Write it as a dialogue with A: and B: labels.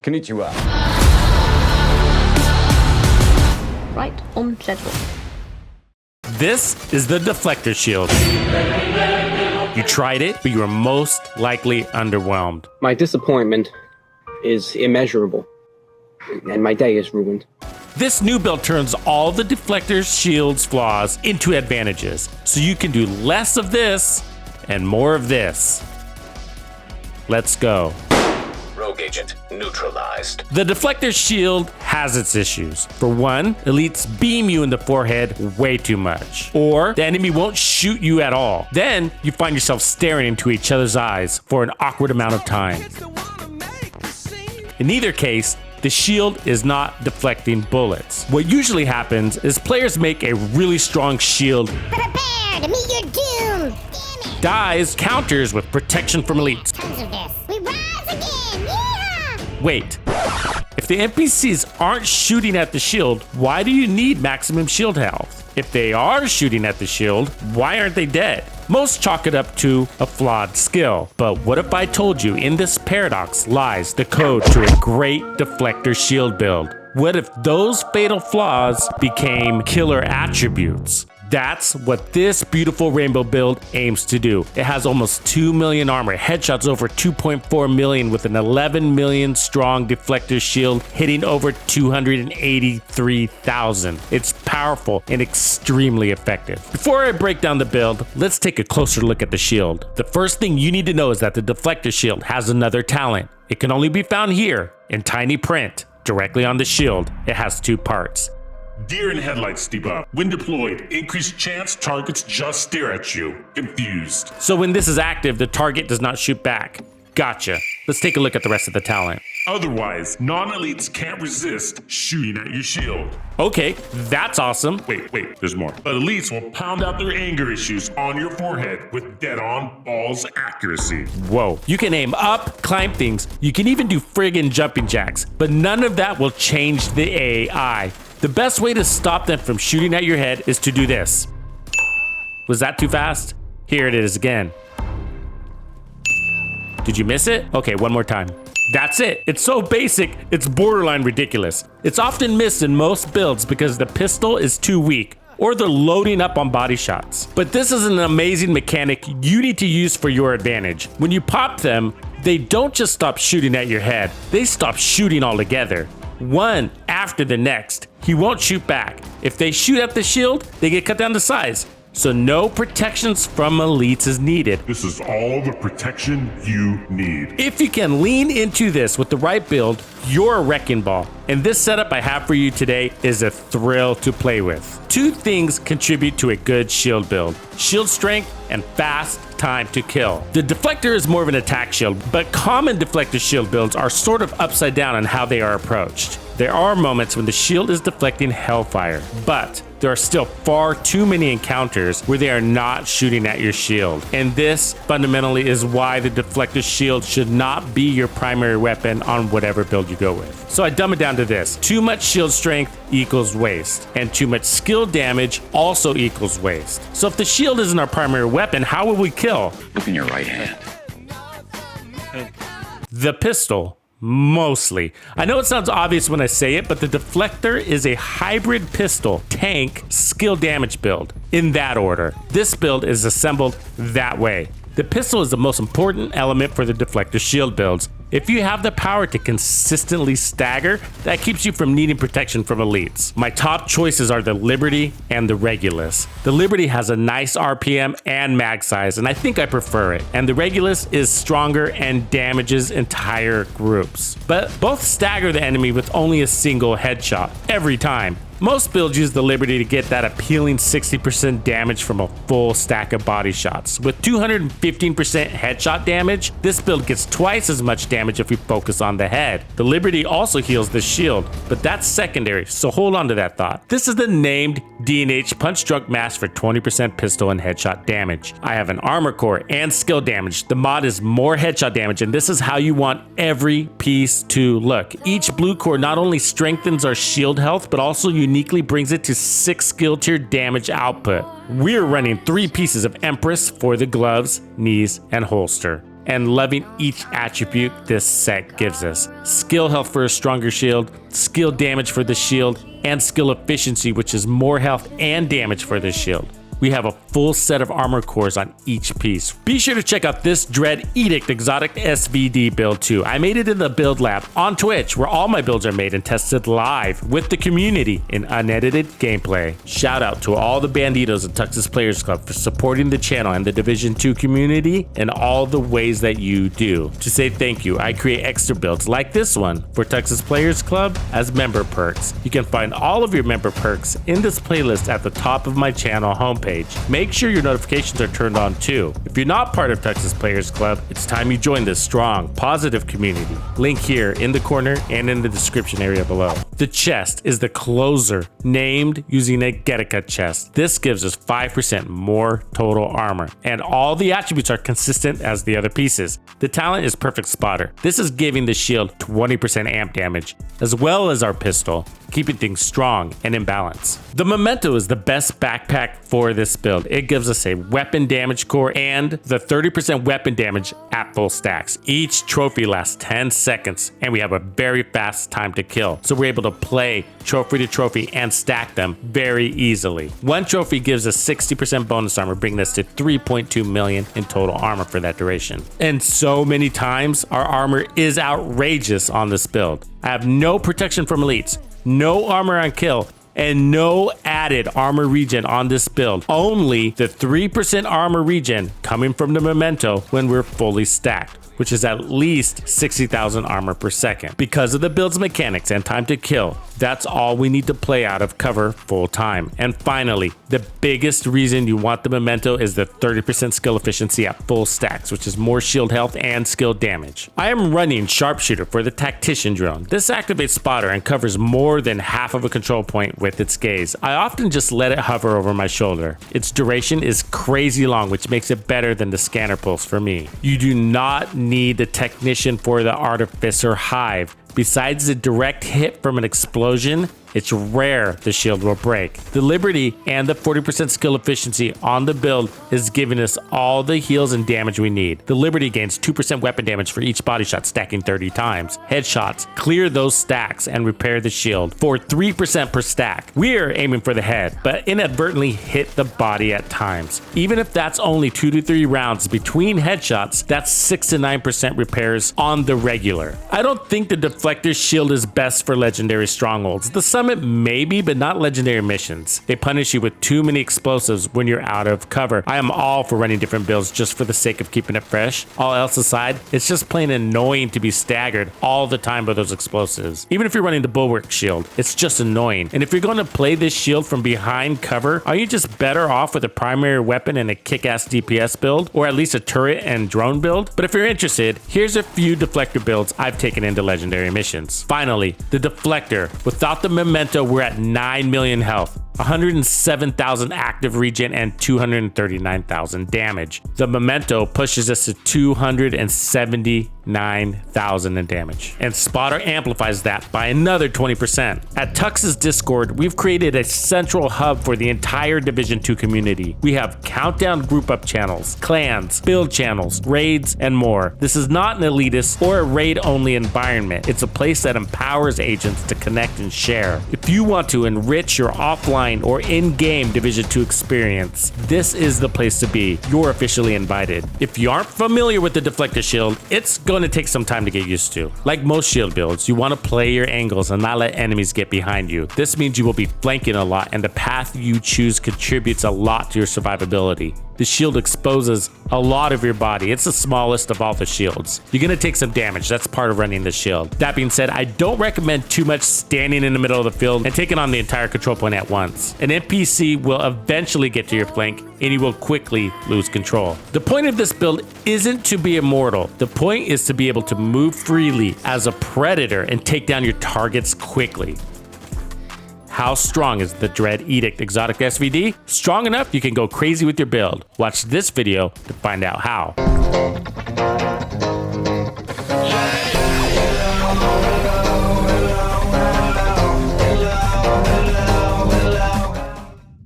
A: Konnichiwa.
B: Right on schedule.
C: This is the Deflector shield. You tried it, but you were most likely underwhelmed.
D: My disappointment is immeasurable, and my day is ruined.
C: This new build turns all the Deflector's shield's flaws into advantages, so you can do less of this and more of this. Let's go.
E: Rogue agent neutralized.
C: The Deflector shield has its issues. For one, elites beam you in the forehead way too much, or the enemy won't shoot you at all. Then you find yourself staring into each other's eyes for an awkward amount of time. In either case, the shield is not deflecting bullets. What usually happens is players make a really strong shield,
F: Prepare to meet your doom!
C: dies counters with protection from elites.
F: Tons of this. We rise again! Yeah!
C: Wait, if the NPCs aren't shooting at the shield, why do you need maximum shield health? If they are shooting at the shield, why aren't they dead? Most chalk it up to a flawed skill. But what if I told you in this paradox lies the code to a great Deflector shield build? What if those fatal flaws became killer attributes? That's what this beautiful rainbow build aims to do. It has almost 2 million armor, headshots over 2.4 million with an 11 million strong Deflector shield hitting over 283,000. It's powerful and extremely effective. Before I break down the build, let's take a closer look at the shield. The first thing you need to know is that the Deflector shield has another talent. It can only be found here in tiny print. Directly on the shield, it has two parts.
G: Deer in headlights debuff. When deployed, increased chance targets just stare at you. Confused.
C: So when this is active, the target does not shoot back. Gotcha. Let's take a look at the rest of the talent.
G: Otherwise, non-elites can't resist shooting at your shield.
C: Okay, that's awesome.
G: Wait, there's more. But elites will pound out their anger issues on your forehead with dead-on balls accuracy.
C: Whoa. You can aim up, climb things. You can even do friggin' jumping jacks. But none of that will change the AI. The best way to stop them from shooting at your head is to do this. Was that too fast? Here it is again. Did you miss it? Okay, one more time. That's it. It's so basic, it's borderline ridiculous. It's often missed in most builds because the pistol is too weak, or they're loading up on body shots. But this is an amazing mechanic you need to use for your advantage. When you pop them, they don't just stop shooting at your head, they stop shooting altogether. One after the next. He won't shoot back. If they shoot at the shield, they get cut down to size. So no protections from elites is needed.
G: This is all the protection you need.
C: If you can lean into this with the right build, you're a wrecking ball. And this setup I have for you today is a thrill to play with. Two things contribute to a good shield build: shield strength and fast time to kill. The Deflector is more of an attack shield, but common Deflector shield builds are sort of upside down on how they are approached. There are moments when the shield is deflecting hellfire, but there are still far too many encounters where they are not shooting at your shield. And this fundamentally is why the Deflector shield should not be your primary weapon on whatever build you go with. So I dumb it down to this: too much shield strength equals waste, and too much skill damage also equals waste. So if the shield isn't our primary weapon, how will we kill?
E: Look in your right hand.
C: The pistol. Mostly. I know it sounds obvious when I say it, but the Deflector is a hybrid pistol, tank, skill damage build. In that order. This build is assembled that way. The pistol is the most important element for the Deflector shield builds. If you have the power to consistently stagger, that keeps you from needing protection from elites. My top choices are the Liberty and the Regulus. The Liberty has a nice RPM and mag size, and I think I prefer it. And the Regulus is stronger and damages entire groups. But both stagger the enemy with only a single headshot every time. Most builds use the Liberty to get that appealing 60% damage from a full stack of body shots. With 215% headshot damage, this build gets twice as much damage if we focus on the head. The Liberty also heals the shield, but that's secondary, so hold on to that thought. This is the named D&H Punch Drunk Mask for 20% pistol and headshot damage. I have an armor core and skill damage. The mod is more headshot damage, and this is how you want every piece to look. Each blue core not only strengthens our shield health, but also uniquely brings it to 6 skill tier damage output. We're running 3 pieces of Empress for the gloves, knees, and holster. and loving each attribute this set gives us. Skill health for a stronger shield, skill damage for the shield, and skill efficiency, which is more health and damage for the shield. We have a full set of armor cores on each piece. Be sure to check out this Dread Edict Exotic SVD build too. I made it in the build lab on Twitch, where all my builds are made and tested live with the community in unedited gameplay. Shout out to all the banditos at Tux's Players Club for supporting the channel and the Division 2 community in all the ways that you do. To say thank you, I create extra builds like this one for Tux's Players Club as member perks. You can find all of your member perks in this playlist at the top of my channel homepage. Make sure your notifications are turned on too. If you're not part of Tux's Players Club, it's time you join this strong, positive community. Link here in the corner and in the description area below. The chest is the closer, named using a Getica chest. This gives us 5% more total armor, and all the attributes are consistent as the other pieces. The talent is Perfect Spotter. This is giving the shield 20% amp damage, as well as our pistol, keeping things strong and in balance. The Memento is the best backpack for this build. It gives us a weapon damage core and the 30% weapon damage at full stacks. Each trophy lasts 10 seconds and we have a very fast time to kill. So we're able to play trophy to trophy and stack them very easily. One trophy gives us 60% bonus armor, bringing us to 3.2 million in total armor for that duration. And so many times our armor is outrageous on this build. I have no protection from elites, no armor on kill, and no added armor regen on this build. Only the 3% armor regen coming from the Memento when we're fully stacked, which is at least 60,000 armor per second. Because of the build's mechanics and time to kill, that's all we need to play out of cover full time. And finally, the biggest reason you want the Memento is the 30% skill efficiency at full stacks, which is more shield health and skill damage. I am running Sharpshooter for the Tactician drone. This activates Spotter and covers more than half of a control point with its gaze. I often just let it hover over my shoulder. Its duration is crazy long, which makes it better than the scanner pulse for me. You do not need the Technician for the Artificer Hive. Besides the direct hit from an explosion, it's rare the shield will break. The Liberty and the 40% skill efficiency on the build is giving us all the heals and damage we need. The Liberty gains 2% weapon damage for each body shot, stacking 30 times. Headshots clear those stacks and repair the shield for 3% per stack. We're aiming for the head, but inadvertently hit the body at times. Even if that's only 2 to 3 rounds between headshots, that's 6 to 9% repairs on the regular. I don't think the Deflector shield is best for legendary strongholds. The Summit maybe, but not legendary missions. They punish you with too many explosives when you're out of cover. I am all for running different builds just for the sake of keeping it fresh. All else aside, it's just plain annoying to be staggered all the time by those explosives. Even if you're running the Bulwark shield, it's just annoying. And if you're going to play this shield from behind cover, are you just better off with a primary weapon and a kick-ass DPS build, or at least a turret and drone build? But if you're interested, here's a few Deflector builds I've taken into legendary missions. Finally, the Deflector. Without the Memento, we're at 9 million health, 107,000 active regen, and 239,000 damage. The Memento pushes us to 279,000 in damage, and Spotter amplifies that by another 20%. At Tux's Discord, we've created a central hub for the entire Division 2 community. We have countdown group up channels, clans, build channels, raids, and more. This is not an elitist or a raid-only environment. It's a place that empowers agents to connect and share. If you want to enrich your offline or in-game Division 2 experience, this is the place to be. You're officially invited. If you aren't familiar with the Deflector shield, it's going to take some time to get used to. Like most shield builds, you want to play your angles and not let enemies get behind you. This means you will be flanking a lot, and the path you choose contributes a lot to your survivability. The shield exposes a lot of your body. It's the smallest of all the shields. You're going to take some damage. That's part of running the shield. That being said, I don't recommend too much standing in the middle of the field and taking on the entire control point at once. An NPC will eventually get to your flank and you will quickly lose control. The point of this build isn't to be immortal. The point is to be able to move freely as a predator and take down your targets quickly. How strong is the Dread Edict Exotic SVD? Strong enough you can go crazy with your build. Watch this video to find out how.